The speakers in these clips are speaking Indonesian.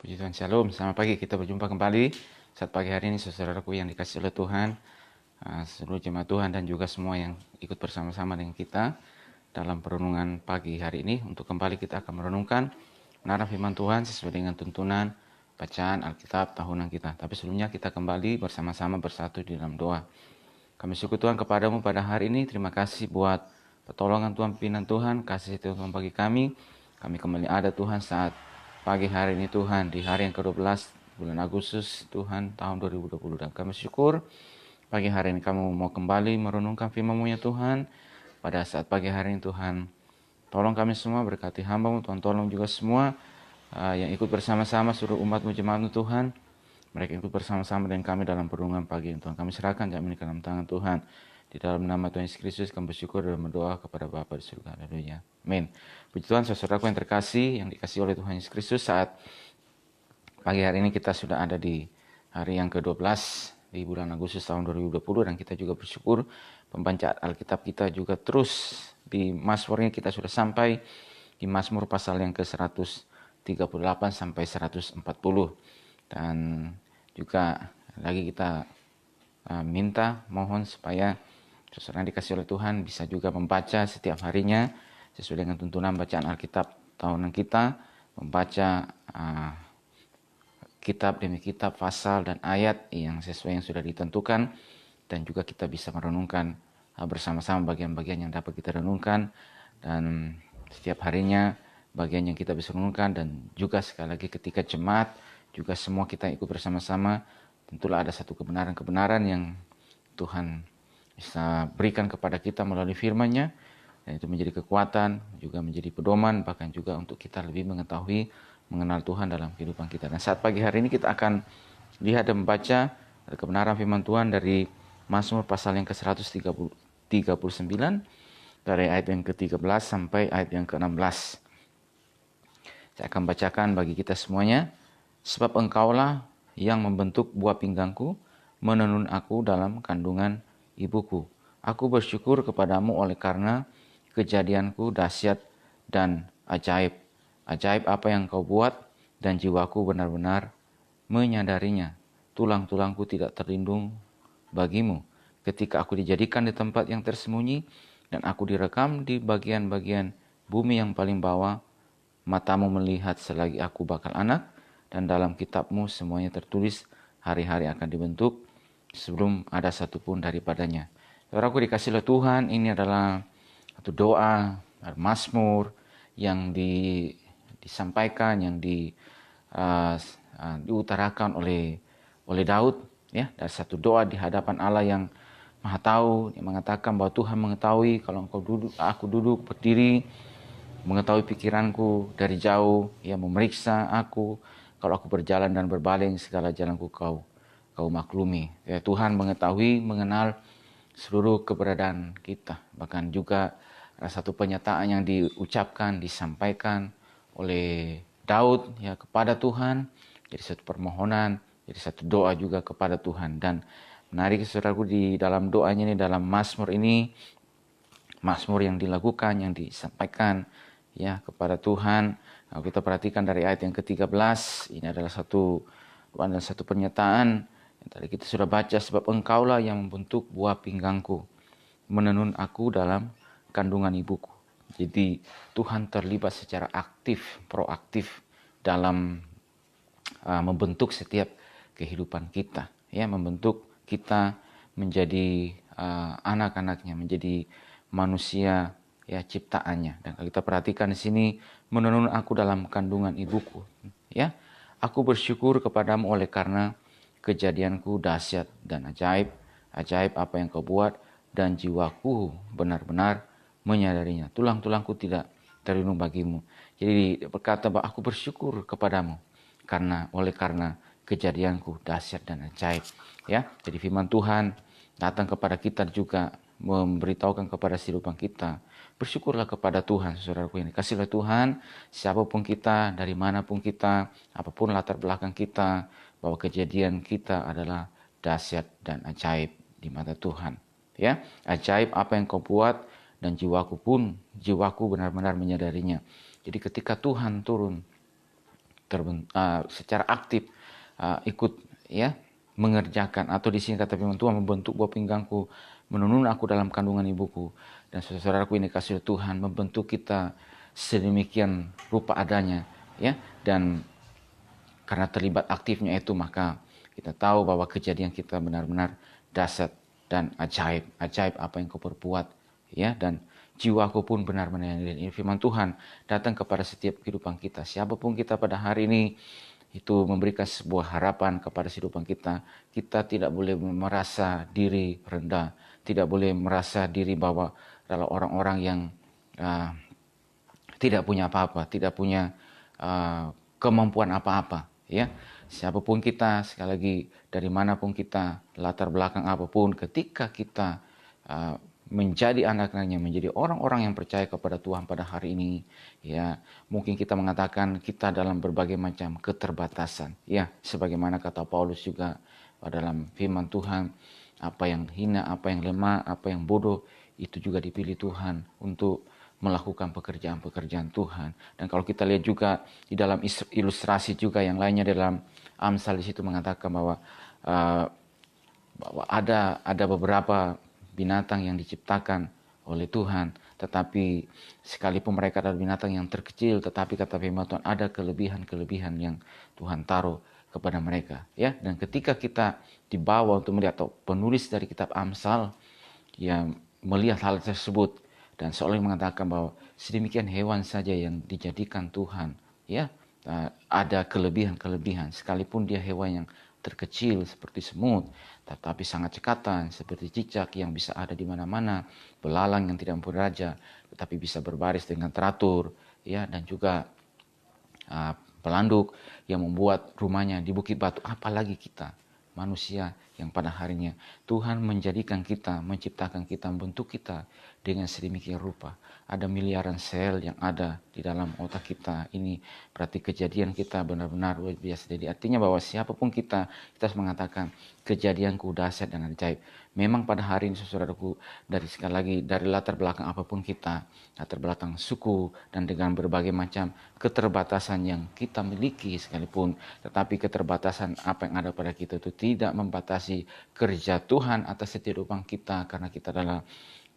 Puji Tuhan, Shalom. Selamat pagi, kita berjumpa kembali saat pagi hari ini, saudaraku yang dikasih oleh Tuhan, seluruh jemaat Tuhan dan juga semua yang ikut bersama-sama dengan kita dalam perenungan pagi hari ini. Untuk kembali kita akan merenungkan kebenaran firman Tuhan sesuai dengan tuntunan bacaan Alkitab tahunan kita. Tapi sebelumnya kita kembali bersama-sama bersatu di dalam doa. Kami syukur Tuhan kepadamu pada hari ini. Terima kasih buat pertolongan Tuhan, pimpinan Tuhan, kasih Tuhan bagi kami. Kami kembali ada Tuhan saat pagi hari ini Tuhan, di hari yang ke-12 bulan Agustus Tuhan tahun 2020. Dan kami syukur pagi hari ini kami mau kembali merenungkan firman-Mu ya Tuhan. Pada saat pagi hari ini Tuhan, tolong kami semua, berkati hamba-Mu Tuhan, tolong juga semua yang ikut bersama-sama seluruh umat-Mu jemaat-Mu Tuhan. Mereka ikut bersama-sama dengan kami dalam perenungan pagi ini Tuhan. Kami serahkan jam ini ke dalam tangan Tuhan. Di dalam nama Tuhan Yesus Kristus kami bersyukur dan berdoa kepada Bapa di surga. Haleluya. Amin. Puji Tuhan, saudaraku yang terkasih, yang dikasih oleh Tuhan Yesus Kristus, saat pagi hari ini kita sudah ada di hari yang ke-12 di bulan Agustus tahun 2020 dan kita juga bersyukur pembacaan Alkitab kita juga terus di Mazmurnya kita sudah sampai di Mazmur pasal yang ke-138 sampai 140. Dan juga lagi kita mohon supaya saudara yang dikasih oleh Tuhan bisa juga membaca setiap harinya sesuai dengan tuntunan bacaan Alkitab tahunan kita, membaca kitab demi kitab, pasal dan ayat yang sesuai yang sudah ditentukan, dan juga kita bisa merenungkan bersama-sama bagian-bagian yang dapat kita renungkan, dan setiap harinya bagian yang kita bisa renungkan. Dan juga sekali lagi ketika jemaat juga semua kita ikut bersama-sama, tentulah ada satu kebenaran-kebenaran yang Tuhan bisa berikan kepada kita melalui firman-Nya, dan itu menjadi kekuatan, juga menjadi pedoman, bahkan juga untuk kita lebih mengetahui, mengenal Tuhan dalam kehidupan kita. Dan saat pagi hari ini kita akan lihat dan membaca kebenaran firman Tuhan dari Mazmur pasal yang ke-139 dari ayat yang ke-13 sampai ayat yang ke-16. Saya akan bacakan bagi kita semuanya. Sebab Engkaulah yang membentuk buah pinggangku, menenun aku dalam kandungan ibuku. Aku bersyukur kepadamu oleh karena kejadianku dahsyat dan ajaib. Ajaib apa yang kau buat, dan jiwaku benar-benar menyadarinya. Tulang-tulangku tidak terlindung bagimu. Ketika aku dijadikan di tempat yang tersembunyi, dan aku direkam di bagian-bagian bumi yang paling bawah, matamu melihat selagi aku bakal anak, dan dalam kitabmu semuanya tertulis, hari-hari akan dibentuk sebelum ada satupun daripadanya. Saudaraku dikasih oleh Tuhan, ini adalah satu doa, Mazmur yang disampaikan, yang diutarakan oleh Daud, ya, dari satu doa di hadapan Allah yang Maha Tahu, yang mengatakan bahwa Tuhan mengetahui kalau aku duduk berdiri, mengetahui pikiranku dari jauh, ya, memeriksa aku, kalau aku berjalan dan berbaling segala jalanku kau maklumi. Ya, Tuhan mengetahui, mengenal seluruh keberadaan kita, bahkan juga satu pernyataan yang diucapkan, disampaikan oleh Daud, ya, kepada Tuhan, jadi satu permohonan, jadi satu doa juga kepada Tuhan. Dan menarik saudaraku, di dalam doanya ini, dalam Mazmur ini, Mazmur yang dilakukan, yang disampaikan, ya, kepada Tuhan. Kalau kita perhatikan dari ayat yang ke-13, ini adalah satu pernyataan yang tadi kita sudah baca. Sebab Engkaulah yang membentuk buah pinggangku, menenun aku dalam kandungan ibuku. Jadi Tuhan terlibat secara aktif, proaktif dalam membentuk setiap kehidupan kita, ya, membentuk kita menjadi anak-anaknya, menjadi manusia, ya, ciptaannya. Dan kalau kita perhatikan di sini, menenun aku dalam kandungan ibuku, ya. Aku bersyukur kepadamu oleh karena kejadianku dahsyat dan ajaib. Ajaib apa yang kau buat, dan jiwaku benar-benar menyadarinya. Tulang-tulangku tidak terlindung bagimu. Jadi berkata bahwa aku bersyukur kepadamu oleh karena kejadianku dahsyat dan ajaib, ya. Jadi firman Tuhan datang kepada kita juga memberitahukan kepada kehidupan kita, bersyukurlah kepada Tuhan, saudaraku yang dikasih oleh Tuhan, siapapun kita, dari manapun kita, apapun latar belakang kita, bahwa kejadian kita adalah dahsyat dan ajaib di mata Tuhan, ya. Ajaib apa yang kau buat, dan jiwaku benar-benar menyadarinya. Jadi ketika Tuhan turun secara aktif ikut ya mengerjakan, atau di sini kata firman Tuhan, membentuk buah pinggangku, menenun aku dalam kandungan ibuku. Dan saudaraku, ini kasih Tuhan membentuk kita sedemikian rupa adanya, ya. Dan karena terlibat aktifnya itu, maka kita tahu bahwa kejadian kita benar-benar dahsyat dan ajaib. Ajaib apa yang kau perbuat, ya. Dan jiwaku pun benar-benar yang firman Tuhan datang kepada setiap kehidupan kita. Siapapun kita pada hari ini, itu memberikan sebuah harapan kepada kehidupan kita. Kita tidak boleh merasa diri rendah, tidak boleh merasa diri bahwa adalah orang-orang yang tidak punya apa-apa, tidak punya kemampuan apa-apa, ya. Siapapun kita, sekali lagi, dari manapun kita, latar belakang apapun, ketika kita menjadi anak-anaknya, menjadi orang-orang yang percaya kepada Tuhan pada hari ini, ya, mungkin kita mengatakan kita dalam berbagai macam keterbatasan, ya, sebagaimana kata Paulus juga dalam firman Tuhan, apa yang hina, apa yang lemah, apa yang bodoh, itu juga dipilih Tuhan untuk melakukan pekerjaan-pekerjaan Tuhan. Dan kalau kita lihat juga di dalam ilustrasi juga yang lainnya dalam Amsal, di situ mengatakan bahwa ada beberapa binatang yang diciptakan oleh Tuhan, tetapi sekalipun mereka adalah binatang yang terkecil, tetapi kata firman Tuhan ada kelebihan-kelebihan yang Tuhan taruh kepada mereka, ya. Dan ketika kita dibawa untuk melihat, atau penulis dari kitab Amsal yang melihat hal tersebut dan seolah mengatakan bahwa sedemikian hewan saja yang dijadikan Tuhan, ya, ada kelebihan-kelebihan, sekalipun dia hewan yang terkecil seperti semut, tetapi sangat cekatan seperti cicak yang bisa ada di mana-mana, belalang yang tidak beraja tetapi bisa berbaris dengan teratur, ya, dan juga pelanduk yang membuat rumahnya di bukit batu. Apalagi kita manusia yang pada harinya Tuhan menjadikan kita, menciptakan kita, membentuk kita dengan sedemikian rupa. Ada miliaran sel yang ada di dalam otak kita. Ini berarti kejadian kita benar-benar luar biasa. Jadi artinya bahwa siapapun kita harus mengatakan kejadianku dahsyat dan ajaib. Memang pada hari ini, saudaraku, dari sekali lagi, dari latar belakang apapun kita, latar belakang suku, dan dengan berbagai macam keterbatasan yang kita miliki sekalipun, tetapi keterbatasan apa yang ada pada kita itu tidak membatasi kerja Tuhan atas setiap kehidupan kita, karena kita adalah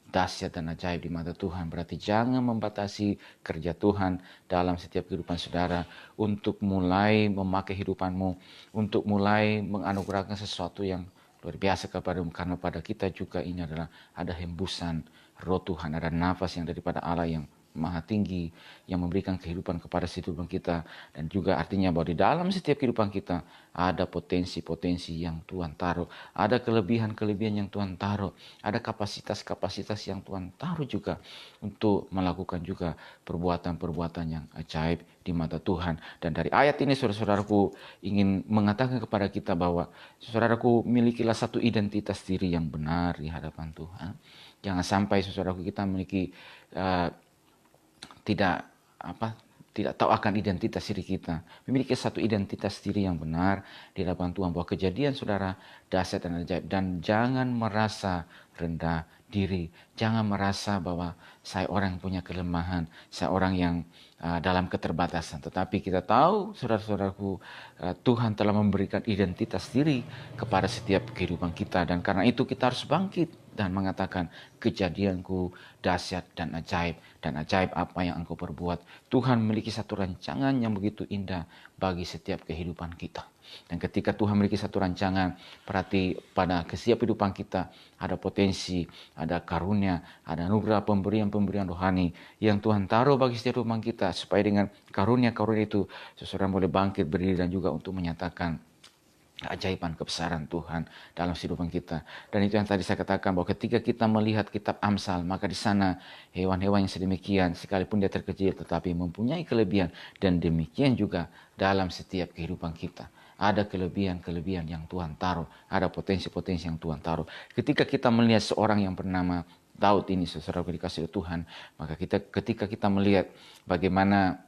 dahsyat dan ajaib di mata Tuhan. Berarti jangan membatasi kerja Tuhan dalam setiap kehidupan saudara untuk mulai memakai hidupanmu, untuk mulai menganugerahkan sesuatu yang luar biasa kepadamu, karena pada kita juga ini adalah ada hembusan roh Tuhan, ada nafas yang daripada Allah yang maha tinggi yang memberikan kehidupan kepada kehidupan kita. Dan juga artinya bahwa di dalam setiap kehidupan kita ada potensi-potensi yang Tuhan taruh, ada kelebihan-kelebihan yang Tuhan taruh, ada kapasitas-kapasitas yang Tuhan taruh juga untuk melakukan juga perbuatan-perbuatan yang ajaib di mata Tuhan. Dan dari ayat ini, saudara-saudaraku, ingin mengatakan kepada kita bahwa saudaraku, milikilah satu identitas diri yang benar di hadapan Tuhan. Jangan sampai saudaraku kita memiliki tidak tahu akan identitas diri kita. Memiliki satu identitas diri yang benar di hadapan Tuhan, bahwa kejadian saudara dahsyat dan ajaib. Dan jangan merasa rendah diri, jangan merasa bahwa saya orang yang punya kelemahan, saya orang yang dalam keterbatasan. Tetapi kita tahu, saudara-saudaraku, Tuhan telah memberikan identitas diri kepada setiap kehidupan kita, dan karena itu kita harus bangkit dan mengatakan kejadianku dahsyat dan ajaib apa yang engkau perbuat. Tuhan memiliki satu rancangan yang begitu indah bagi setiap kehidupan kita. Dan ketika Tuhan memiliki satu rancangan, berarti pada setiap kehidupan kita ada potensi, ada karunia, ada anugerah pemberian-pemberian rohani yang Tuhan taruh bagi setiap kehidupan kita, supaya dengan karunia-karunia itu seseorang boleh bangkit berdiri dan juga untuk menyatakan keajaiban kebesaran Tuhan dalam kehidupan kita. Dan itu yang tadi saya katakan, bahwa ketika kita melihat kitab Amsal, maka di sana hewan-hewan yang sedemikian, sekalipun dia terkecil, tetapi mempunyai kelebihan. Dan demikian juga dalam setiap kehidupan kita. Ada kelebihan-kelebihan yang Tuhan taruh, ada potensi-potensi yang Tuhan taruh. Ketika kita melihat seorang yang bernama Daud ini, saudara dikasih Tuhan, maka ketika kita melihat bagaimana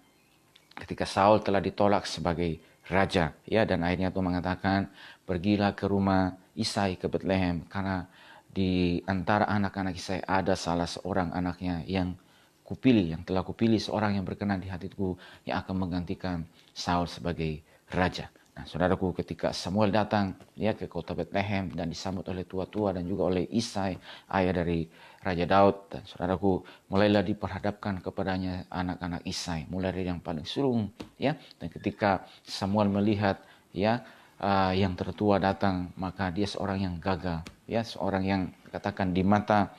ketika Saul telah ditolak sebagai raja, ya, dan akhirnya Tuhan mengatakan, pergilah ke rumah Isai ke Bethlehem, karena di antara anak-anak Isai ada salah seorang anaknya yang kupilih, yang telah kupilih, seorang yang berkenan di hatiku, yang akan menggantikan Saul sebagai raja. Nah, saudaraku, ketika Samuel datang ya ke kota Bethlehem dan disambut oleh tua-tua dan juga oleh Isai, ayah dari Raja Daud, dan saudaraku, mulailah diperhadapkan kepadanya anak-anak Isai, mulai dari yang paling sulung ya. Dan ketika Samuel melihat ya yang tertua datang, maka dia seorang yang gagal ya, seorang yang katakan di mata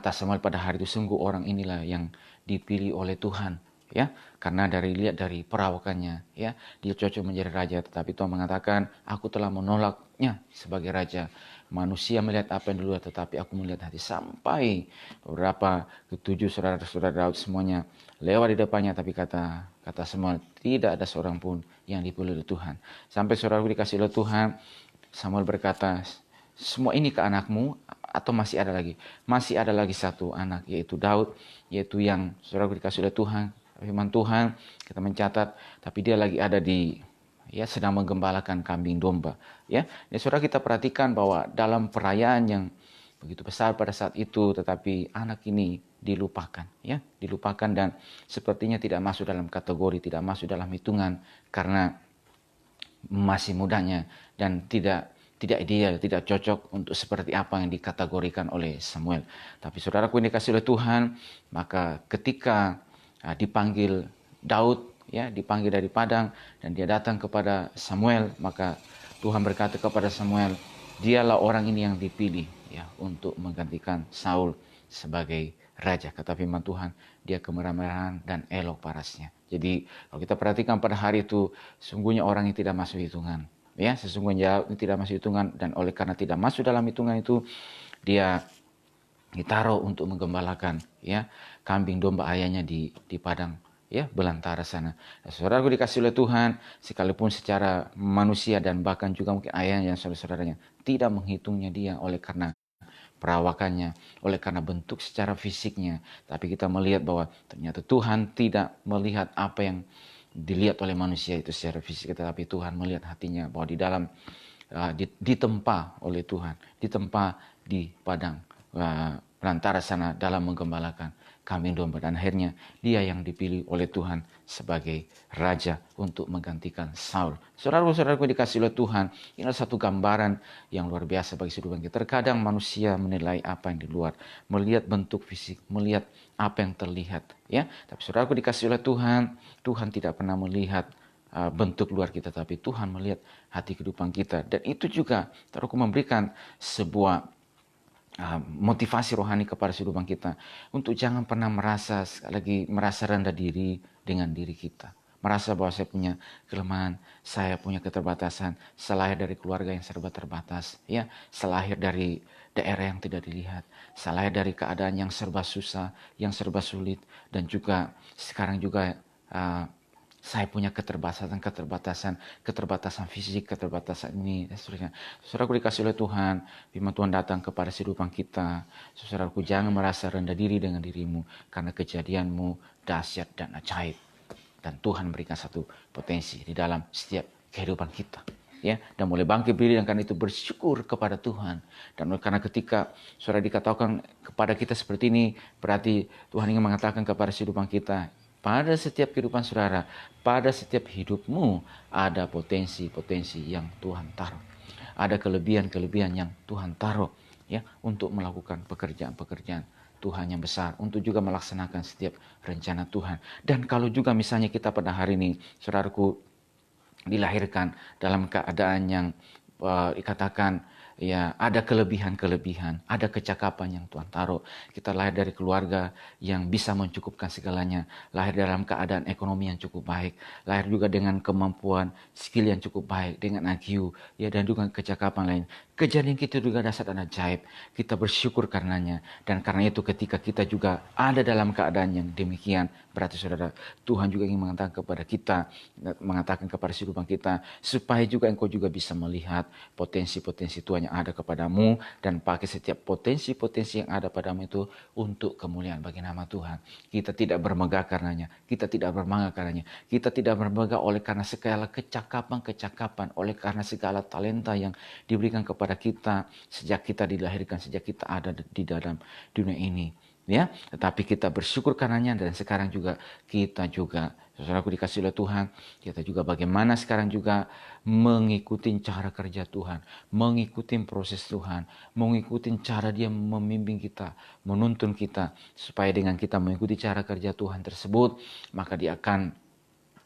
Samuel pada hari itu, sungguh orang inilah yang dipilih oleh Tuhan ya, karena lihat dari perawakannya ya, dia cocok menjadi raja. Tetapi Tuhan mengatakan, aku telah menolaknya sebagai raja. Manusia melihat apa yang di luar, tetapi aku melihat hati. Sampai beberapa ketujuh saudara-saudara Daud semuanya lewat di depannya, tapi kata Samuel, tidak ada seorang pun yang dipilih oleh Tuhan. Sampai saudara dikasih oleh Tuhan, Samuel berkata, semua ini ke anakmu, atau masih ada lagi? Masih ada lagi satu anak, yaitu Daud, yaitu yang saudara dikasih oleh Tuhan. Firman Tuhan kita mencatat, tapi dia lagi ada ya sedang menggembalakan kambing domba ya. Dan saudara, kita perhatikan bahwa dalam perayaan yang begitu besar pada saat itu, tetapi anak ini dilupakan ya, dilupakan, dan sepertinya tidak masuk dalam kategori, tidak masuk dalam hitungan karena masih mudanya dan tidak ideal, tidak cocok untuk seperti apa yang dikategorikan oleh Samuel. Tapi saudaraku yang dikasih oleh Tuhan, maka ketika dipanggil Daud ya, dipanggil dari padang dan dia datang kepada Samuel, maka Tuhan berkata kepada Samuel, dialah orang ini yang dipilih ya untuk menggantikan Saul sebagai raja. Kata firman Tuhan, dia kemerah-merahan dan elok parasnya. Jadi kalau kita perhatikan pada hari itu, sungguhnya orang yang tidak masuk hitungan ya, sesungguhnya tidak masuk hitungan, dan oleh karena tidak masuk dalam hitungan itu, dia ditaruh untuk menggembalakan ya kambing domba ayahnya di padang ya belantara sana. Saudaraku dikasih oleh Tuhan, sekalipun secara manusia dan bahkan juga mungkin ayahnya dan saudara-saudaranya tidak menghitungnya dia oleh karena perawakannya, oleh karena bentuk secara fisiknya, tapi kita melihat bahwa ternyata Tuhan tidak melihat apa yang dilihat oleh manusia itu secara fisik, tetapi Tuhan melihat hatinya, bahwa di dalam ditempa oleh Tuhan, ditempa di padang perantara sana dalam menggembalakan kambing domba, dan akhirnya dia yang dipilih oleh Tuhan sebagai raja untuk menggantikan Saul. Saudara-saudaraku dikasih oleh Tuhan, ini adalah satu gambaran yang luar biasa bagi kehidupan kita. Terkadang manusia menilai apa yang di luar, melihat bentuk fisik, melihat apa yang terlihat ya. Tapi saudaraku dikasih oleh Tuhan, Tuhan tidak pernah melihat bentuk luar kita, tapi Tuhan melihat hati kehidupan kita. Dan itu juga aku memberikan sebuah motivasi rohani kepada kehidupan kita untuk jangan pernah merasa rendah diri dengan diri kita, merasa bahwa saya punya kelemahan, saya punya keterbatasan, selahir dari keluarga yang serba terbatas ya, selahir dari daerah yang tidak dilihat, selahir dari keadaan yang serba susah, yang serba sulit, dan juga sekarang juga saya punya keterbatasan fisik, keterbatasan ini, dan seterusnya. Saudaraku dikasih oleh Tuhan, firman Tuhan datang kepada kehidupan kita. Saudaraku, jangan merasa rendah diri dengan dirimu, karena kejadianmu dahsyat dan ajaib. Dan Tuhan berikan satu potensi di dalam setiap kehidupan kita. Ya, dan mulai bangkit berdiri, dan karena itu bersyukur kepada Tuhan. Dan karena ketika saudara dikatakan kepada kita seperti ini, berarti Tuhan ingin mengatakan kepada kehidupan kita, pada setiap kehidupan saudara, pada setiap hidupmu ada potensi-potensi yang Tuhan taruh. Ada kelebihan-kelebihan yang Tuhan taruh ya untuk melakukan pekerjaan-pekerjaan Tuhan yang besar, untuk juga melaksanakan setiap rencana Tuhan. Dan kalau juga misalnya kita pada hari ini, saudaraku, dilahirkan dalam keadaan yang dikatakan ya ada kelebihan-kelebihan, ada kecakapan yang Tuhan taruh. Kita lahir dari keluarga yang bisa mencukupkan segalanya, lahir dalam keadaan ekonomi yang cukup baik, lahir juga dengan kemampuan skill yang cukup baik, dengan IQ ya, dan juga kecakapan lain. Kejadian kita juga dasar dan ajaib. Kita bersyukur karenanya, dan karena itu ketika kita juga ada dalam keadaan yang demikian, berarti saudara, Tuhan juga ingin mengatakan kepada kehidupan kita, supaya juga engkau juga bisa melihat potensi-potensi Tuhan yang ada kepadamu, dan pakai setiap potensi-potensi yang ada padamu itu untuk kemuliaan bagi nama Tuhan. Kita tidak bermegah karenanya, kita tidak bermegah karenanya, kita tidak bermegah oleh karena segala kecakapan, oleh karena segala talenta yang diberikan kepada kita sejak kita dilahirkan, sejak kita ada di dalam dunia ini. ya, tetapi kita bersyukur karenanya. Dan sekarang juga kita juga, saudaraku dikasih oleh Tuhan, kita juga bagaimana sekarang juga mengikuti cara kerja Tuhan, mengikuti proses Tuhan, mengikuti cara Dia membimbing kita, menuntun kita, supaya dengan kita mengikuti cara kerja Tuhan tersebut, maka Dia akan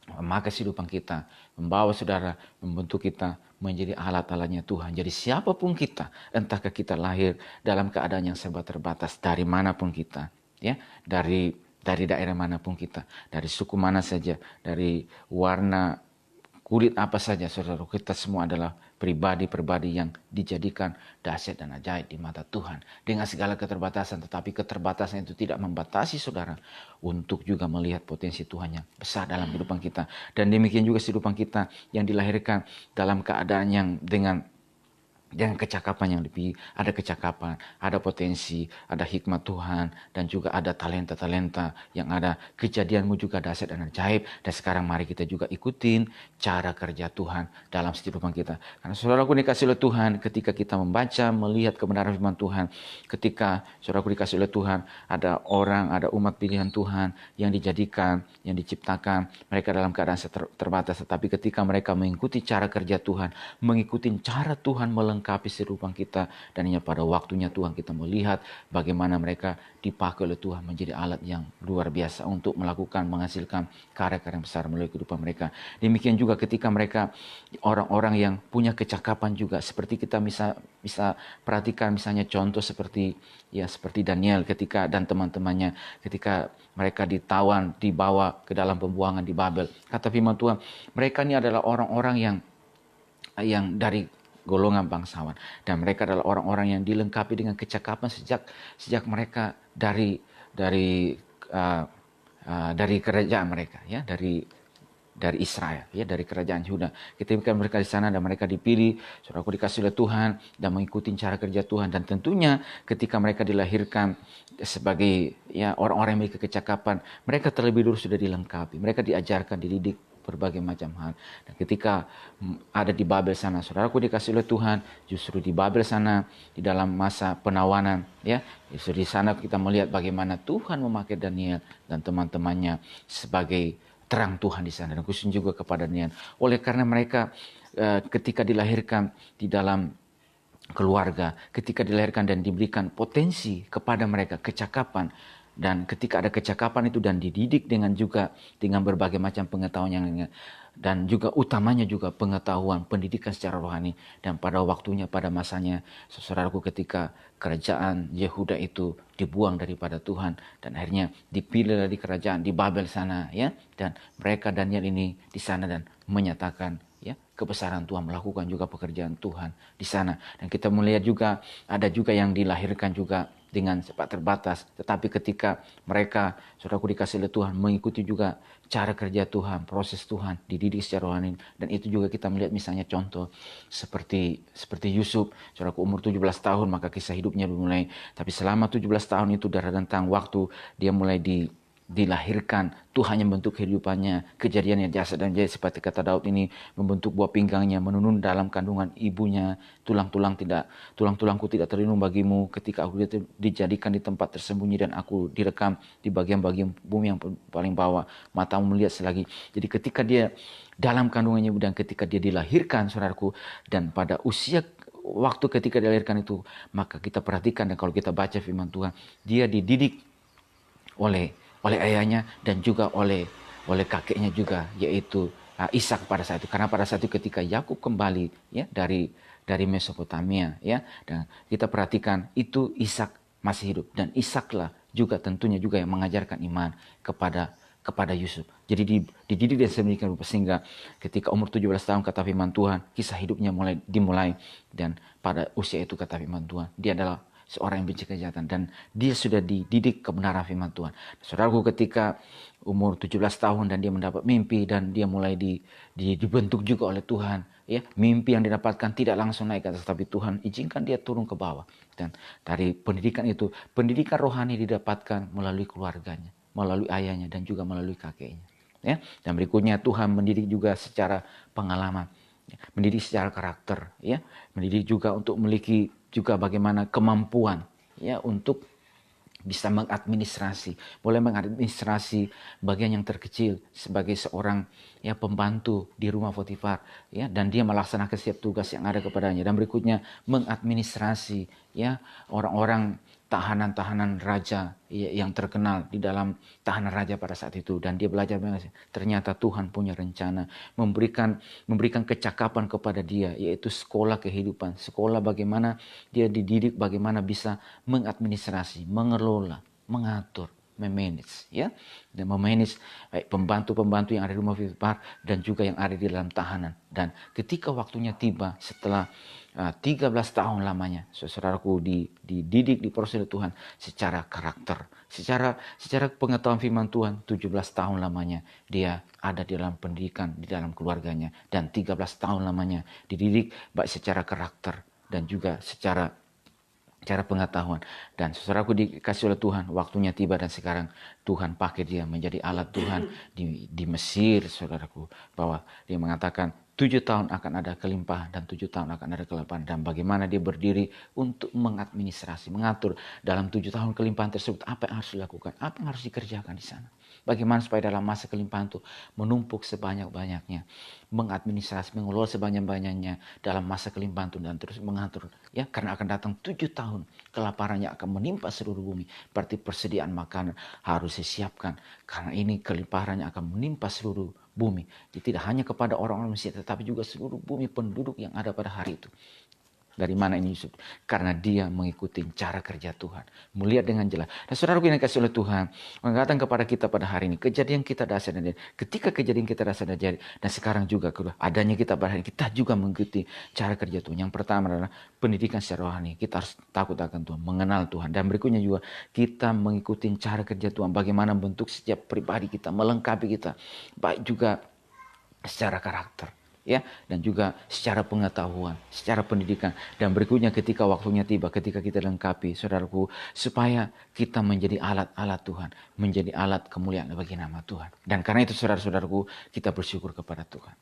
memakai kehidupan kita, membawa saudara, membentuk kita menjadi alat-alatnya Tuhan. Jadi siapapun kita, entahkah kita lahir dalam keadaan yang serba terbatas, dari manapun kita, ya, dari daerah manapun kita, dari suku mana saja, dari warna kulit apa saja, saudara, kita semua adalah pribadi-pribadi yang dijadikan dahsyat dan ajaib di mata Tuhan. Dengan segala keterbatasan, tetapi keterbatasan itu tidak membatasi saudara untuk juga melihat potensi Tuhan yang besar dalam kehidupan kita. Dan demikian juga kehidupan kita yang dilahirkan dalam keadaan yang dengan kecakapan yang lebih, ada kecakapan, ada potensi, ada hikmat Tuhan, dan juga ada talenta-talenta yang ada. Kejadianmu juga dahsyat dan ajaib. Dan sekarang mari kita juga ikutin cara kerja Tuhan dalam kehidupan kita. Karena saudaraku dikasih oleh Tuhan, ketika kita membaca, melihat kebenaran firman Tuhan, ketika saudaraku dikasih oleh Tuhan, ada orang, ada umat pilihan Tuhan yang dijadikan, yang diciptakan, mereka dalam keadaan terbatas, tetapi ketika mereka mengikuti cara kerja Tuhan, mengikuti cara Tuhan melengkapi kehidupan kita, dan hanya pada waktunya Tuhan kita melihat bagaimana mereka dipakai oleh Tuhan menjadi alat yang luar biasa untuk menghasilkan karya-karya besar melalui kehidupan mereka. Demikian juga ketika mereka orang-orang yang punya kecakapan juga, seperti kita bisa perhatikan misalnya contoh seperti Daniel ketika dan teman-temannya ketika mereka ditawan, dibawa ke dalam pembuangan di Babel. Kata firman Tuhan, mereka ini adalah orang-orang yang dari golongan bangsawan, dan mereka adalah orang-orang yang dilengkapi dengan kecakapan sejak mereka dari kerajaan mereka, ya, dari Israel, ya, dari kerajaan Yuda. Ketika mereka di sana dan mereka dipilih, saudaraku dikasih oleh Tuhan dan mengikuti cara kerja Tuhan. Dan tentunya ketika mereka dilahirkan sebagai orang-orang yang memiliki kecakapan, mereka terlebih dulu sudah dilengkapi, mereka diajarkan, dididik berbagai macam hal. Dan ketika ada di Babel sana, saudaraku dikasih oleh Tuhan, justru di Babel sana, di dalam masa penawanan, ya, justru di sana kita melihat bagaimana Tuhan memakai Daniel dan teman-temannya sebagai terang Tuhan di sana, dan khususnya juga kepada Daniel. Oleh karena mereka ketika dilahirkan di dalam keluarga, ketika dilahirkan dan diberikan potensi kepada mereka, kecakapan, dan ketika ada kecakapan itu dan dididik dengan berbagai macam pengetahuan yang lainnya, dan juga utamanya juga pengetahuan, pendidikan secara rohani. Dan pada waktunya, pada masanya, saudaraku, ketika kerajaan Yehuda itu dibuang daripada Tuhan dan akhirnya dipilih dari kerajaan di Babel sana, ya, dan mereka Daniel ini di sana dan menyatakan, ya, kebesaran Tuhan, melakukan juga pekerjaan Tuhan di sana. Dan kita melihat juga ada juga yang dilahirkan juga dengan sempat terbatas, tetapi ketika mereka, saudaraku dikasih oleh Tuhan, mengikuti juga cara kerja Tuhan, proses Tuhan, dididik secara rohani. Dan itu juga kita melihat misalnya contoh seperti Yusuf, saudaraku, umur 17 tahun maka kisah hidupnya dimulai. Tapi selama 17 tahun itu dari rentang waktu dia mulai dilahirkan, Tuhan yang membentuk kehidupannya. Kejadian yang dahsyat dan ajaib seperti kata Daud ini, membentuk buah pinggangnya, menunun dalam kandungan ibunya, tulang-tulangku tidak terlindung bagimu ketika aku dijadikan di tempat tersembunyi dan aku direkam di bagian-bagian bumi yang paling bawah, matamu melihat selagi. Jadi ketika dia dalam kandungannya dan ketika dia dilahirkan, saudaraku, dan pada usia waktu ketika dilahirkan itu, maka kita perhatikan, dan kalau kita baca firman Tuhan, dia dididik oleh ayahnya dan juga oleh kakeknya juga, yaitu Ishak pada saat itu. Karena pada saat itu ketika Yakub kembali, ya, dari Mesopotamia, ya, dan kita perhatikan itu Ishak masih hidup, dan Ishaklah juga tentunya juga yang mengajarkan iman kepada Yusuf. Jadi dididik dan sedemikian rupa sehingga ketika umur 17 tahun kata firman Tuhan, kisah hidupnya dimulai, dan pada usia itu kata firman Tuhan, dia adalah seorang yang benci kejahatan dan dia sudah dididik kebenaran firman Tuhan. Saudaraku, ketika umur 17 tahun dan dia mendapat mimpi dan dia mulai dibentuk juga oleh Tuhan, ya, mimpi yang didapatkan tidak langsung naik ke atas, tapi Tuhan izinkan dia turun ke bawah. Dan dari pendidikan itu, pendidikan rohani didapatkan melalui keluarganya, melalui ayahnya dan juga melalui kakeknya, ya. Dan berikutnya Tuhan mendidik juga secara pengalaman, mendidik secara karakter, ya, mendidik juga untuk memiliki juga bagaimana kemampuan, ya, untuk bisa mengadministrasi, boleh mengadministrasi bagian yang terkecil sebagai seorang ya pembantu di rumah Potifar, ya, dan dia melaksanakan setiap tugas yang ada kepadanya. Dan berikutnya mengadministrasi ya orang-orang tahanan-tahanan raja yang terkenal di dalam tahanan raja pada saat itu. Dan dia belajar ternyata Tuhan punya rencana, memberikan kecakapan kepada dia, yaitu sekolah kehidupan, sekolah bagaimana dia dididik, bagaimana bisa mengadministrasi, mengelola, mengatur, memanage, ya, dan memanage baik pembantu-pembantu yang ada di rumah Potifar dan juga yang ada di dalam tahanan. Dan ketika waktunya tiba setelah 13 tahun lamanya, saudaraku dididik, diproses oleh Tuhan secara karakter, secara pengetahuan firman Tuhan. 17 tahun lamanya dia ada di dalam pendidikan, di dalam keluarganya, dan 13 tahun lamanya dididik baik secara karakter dan juga secara pengetahuan. Dan saudaraku dikasih oleh Tuhan, waktunya tiba dan sekarang Tuhan pakai dia menjadi alat Tuhan di Mesir, saudaraku, bahwa dia mengatakan 7 tahun akan ada kelimpahan dan 7 tahun akan ada kelaparan. Dan bagaimana dia berdiri untuk mengadministrasi, mengatur dalam 7 tahun kelimpahan tersebut apa yang harus dilakukan, apa yang harus dikerjakan di sana. Bagaimana supaya dalam masa kelimpahan itu menumpuk sebanyak-banyaknya, mengadministrasi, mengelola sebanyak-banyaknya dalam masa kelimpahan itu, dan terus mengatur, ya, karena akan datang 7 tahun kelaparan yang akan menimpa seluruh bumi. Berarti persediaan makanan harus disiapkan, karena ini kelimpahan yang akan menimpa seluruh bumi. Jadi tidak hanya kepada orang-orang Mesir, tetapi juga seluruh bumi penduduk yang ada pada hari itu. Dari mana ini Yusuf? Karena dia mengikuti cara kerja Tuhan, melihat dengan jelas. Dan saudaraku yang dikasih oleh Tuhan, mengatakan kepada kita pada hari ini, kejadian kita dasar dan ketika kejadian kita dasar dan jadi, dan sekarang juga adanya kita pada hari ini, kita juga mengikuti cara kerja Tuhan. Yang pertama adalah pendidikan secara rohani. Kita harus takut akan Tuhan, mengenal Tuhan. Dan berikutnya juga kita mengikuti cara kerja Tuhan, bagaimana bentuk setiap pribadi kita, melengkapi kita, baik juga secara karakter, ya, dan juga secara pengetahuan, secara pendidikan. Dan berikutnya ketika waktunya tiba, ketika kita lengkapi, saudaraku, supaya kita menjadi alat-alat Tuhan, menjadi alat kemuliaan bagi nama Tuhan. Dan karena itu saudara-saudaraku, kita bersyukur kepada Tuhan.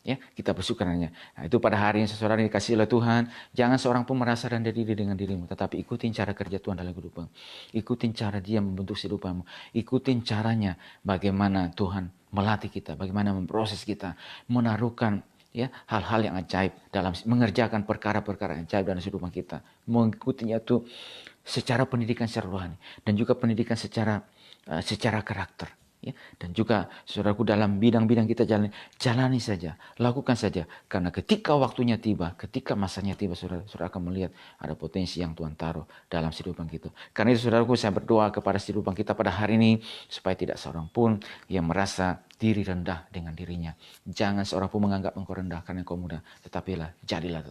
Ya, kita bersyukur hanya. Nah, itu pada hari yang saudara dikasih oleh Tuhan, jangan seorang pun merasa rendah diri dengan dirimu, tetapi ikutin cara kerja Tuhan dalam kehidupanmu. Ikutin cara Dia membentuk kehidupanmu. Ikutin caranya bagaimana Tuhan melatih kita, bagaimana memproses kita, menaruhkan, ya, hal-hal yang ajaib dalam mengerjakan perkara-perkara yang ajaib dalam kehidupan kita. Mengikutinya itu secara pendidikan secara rohani dan juga pendidikan secara karakter. Ya, dan juga saudaraku dalam bidang-bidang kita jalani saja, lakukan saja, karena ketika waktunya tiba, ketika masanya tiba, saudara akan melihat ada potensi yang Tuhan taruh dalam kehidupan kita. Karena itu saudaraku, saya berdoa kepada kehidupan kita pada hari ini supaya tidak seorang pun yang merasa diri rendah dengan dirinya. Jangan seorang pun menganggap engkau rendah karena engkau muda, tetapilah jadilah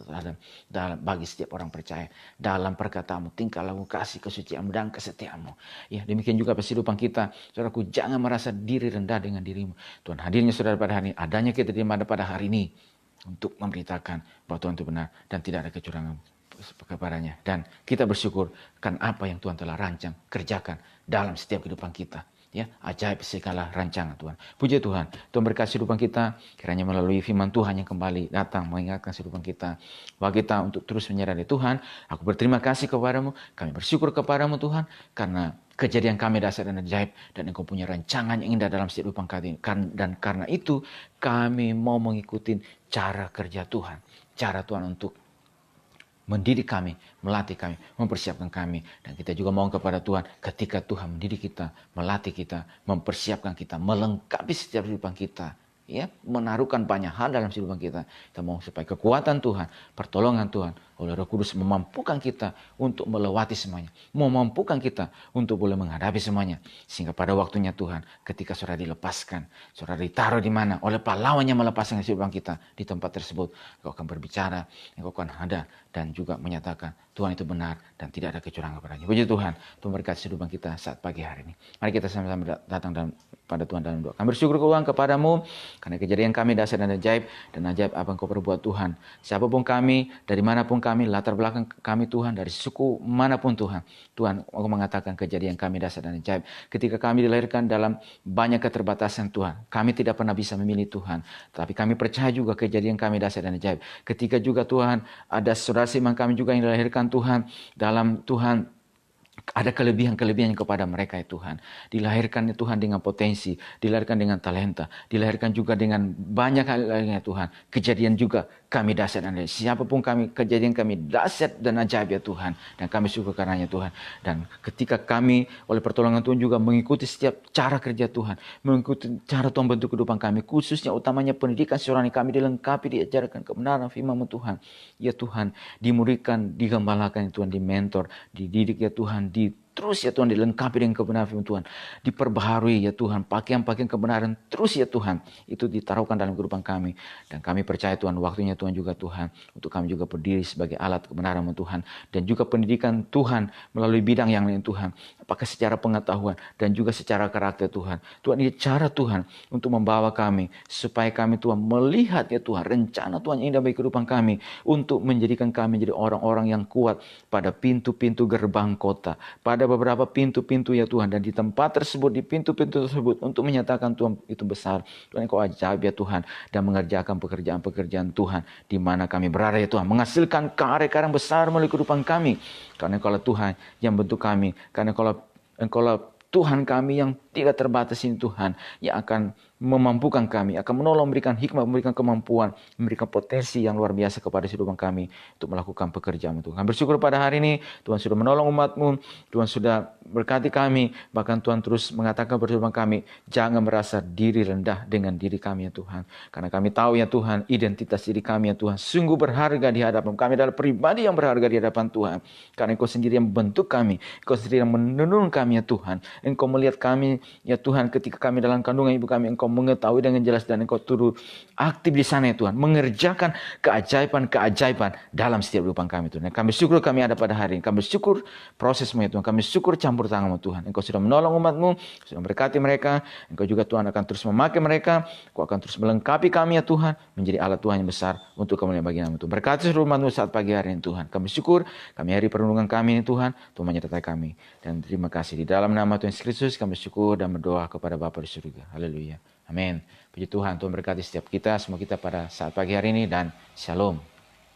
dalam bagi setiap orang percaya dalam perkataanmu, tingkah laku, kasih, kesucianmu dan kesetiaanmu. Ya, demikian juga kehidupan kita, saudaraku, jangan merasa diri rendah dengan dirimu. Tuhan hadirnya saudara pada hari ini, adanya kita di mana pada hari ini untuk memberitakan bahwa Tuhan itu benar dan tidak ada kecurangan kepadanya. Dan kita bersyukur kan apa yang Tuhan telah rancang, kerjakan dalam setiap kehidupan kita. Ya, ajaib segala rancangan Tuhan. Puji Tuhan, Tuhan berkati kehidupan kita, kiranya melalui firman Tuhan yang kembali datang mengingatkan kehidupan kita, bahwa kita untuk terus menyerah di Tuhan. Aku berterima kasih kepadamu, kami bersyukur kepadamu Tuhan, karena kejadian kami dasar dan ajaib, dan Engkau punya rancangan yang indah dalam kehidupan kami. Dan karena itu kami mau mengikuti cara kerja Tuhan, cara Tuhan untuk mendidik kami, melatih kami, mempersiapkan kami. Dan kita juga mohon kepada Tuhan, ketika Tuhan mendidik kita, melatih kita, mempersiapkan kita, melengkapi setiap kehidupan kita, ya, menaruhkan banyak hal dalam kehidupan kita. Kita mohon supaya kekuatan Tuhan, pertolongan Tuhan oleh Roh Kudus memampukan kita untuk melewati semuanya, memampukan kita untuk boleh menghadapi semuanya, sehingga pada waktunya Tuhan, ketika saudara dilepaskan, saudara ditaruh di mana oleh pahlawannya melepaskan kehidupan kita di tempat tersebut, Engkau akan berbicara, Engkau akan ada dan juga menyatakan Tuhan itu benar dan tidak ada kecurangan padanya. Puji Tuhan, Tuhan berkati kehidupan kita saat pagi hari ini. Mari kita sama-sama datang pada Tuhan dalam doa. Kami bersyukur Tuhan kepadamu karena kejadian kami dasar dan ajaib apa yang Kau perbuat Tuhan. Siapapun kami, dari manapun kami, latar belakang kami Tuhan, dari suku manapun Tuhan. Tuhan, Engkau mengatakan kejadian kami dasar dan ajaib. Ketika kami dilahirkan dalam banyak keterbatasan Tuhan, kami tidak pernah bisa memilih Tuhan. Tapi kami percaya juga kejadian kami dasar dan ajaib. Ketika juga Tuhan, ada saudara seiman kami juga yang dilahirkan Tuhan, dalam Tuhan Ada kelebihan-kelebihan kepada mereka ya Tuhan. Dilahirkan ya Tuhan dengan potensi, dilahirkan dengan talenta, dilahirkan juga dengan banyak hal lainnya Tuhan. Kejadian juga kami dahsyat dan siapapun kami, kejadian kami dahsyat dan ajaib ya Tuhan. Dan kami syukur karenanya Tuhan. Dan ketika kami oleh pertolongan Tuhan juga mengikuti setiap cara kerja Tuhan, mengikuti cara Tuhan bentuk kehidupan kami, khususnya utamanya pendidikan rohani kami dilengkapi, diajarkan kebenaran firman Tuhan. Ya Tuhan, dimuridkan, digembalakan ya Tuhan, dimentor, dididik ya Tuhan, terus ya Tuhan dilengkapi dengan kebenaran firman Tuhan. Diperbaharui ya Tuhan, pakaian-pakaian kebenaran terus ya Tuhan. Itu ditaruhkan dalam kehidupan kami. Dan kami percaya Tuhan, waktunya Tuhan juga Tuhan. Untuk kami juga berdiri sebagai alat kebenaran Tuhan. Dan juga pendidikan Tuhan melalui bidang yang lain Tuhan. Apakah secara pengetahuan dan juga secara karakter Tuhan. Tuhan, ini cara Tuhan untuk membawa kami. Supaya kami Tuhan melihat ya Tuhan, rencana Tuhan yang indah bagi kehidupan kami. Untuk menjadikan kami jadi orang-orang yang kuat pada pintu-pintu gerbang kota. Pada beberapa pintu-pintu ya Tuhan, dan di tempat tersebut, di pintu-pintu tersebut, untuk menyatakan Tuhan itu besar, Tuhan Engkau ajaib ya Tuhan, dan mengerjakan pekerjaan-pekerjaan Tuhan di mana kami berada ya Tuhan, menghasilkan karya-karya yang besar melalui kehidupan kami, karena Engkau lah Tuhan yang bentuk kami, karena Engkau lah Tuhan kami yang tidak terbatas ini Tuhan, yang akan memampukan kami, akan menolong, memberikan hikmah, memberikan kemampuan, memberikan potensi yang luar biasa kepada kehidupan kami untuk melakukan pekerjaan Tuhan. Kami bersyukur pada hari ini, Tuhan sudah menolong umat-Mu, Tuhan sudah berkati kami, bahkan Tuhan terus mengatakan kepada kehidupan kami, jangan merasa diri rendah dengan diri kami ya Tuhan. Karena kami tahu ya Tuhan, identitas diri kami ya Tuhan, sungguh berharga di hadapan kami, adalah pribadi yang berharga di hadapan Tuhan. Karena Engkau sendiri yang membentuk kami, Engkau sendiri yang menenun kami ya Tuhan. Engkau melihat kami ya Tuhan ketika kami dalam kandungan ibu kami, Engkau mengetahui dengan jelas, dan Engkau turut aktif di sana ya Tuhan, mengerjakan keajaiban-keajaiban dalam setiap kehidupan kami Tuhan. Kami syukur kami ada pada hari ini, kami syukur prosesmu ya Tuhan, kami syukur campur tanganmu Tuhan. Engkau sudah menolong umatmu, sudah berkati mereka, Engkau juga Tuhan akan terus memakai mereka, Engkau akan terus melengkapi kami ya Tuhan, menjadi alat Tuhan yang besar untuk kemuliaan bagi nama Tuhan. Berkati seluruh umatmu saat pagi hari ini Tuhan. Kami syukur, kami hari perlindungan kami ini Tuhan, Tuhan menyertai kami. Dan terima kasih di dalam nama Tuhan Yesus Kristus kami syukur dan berdoa kepada Bapa di surga. Haleluya. Amin. Puji Tuhan, Tuhan berkati setiap kita, semua kita pada saat pagi hari ini, dan shalom.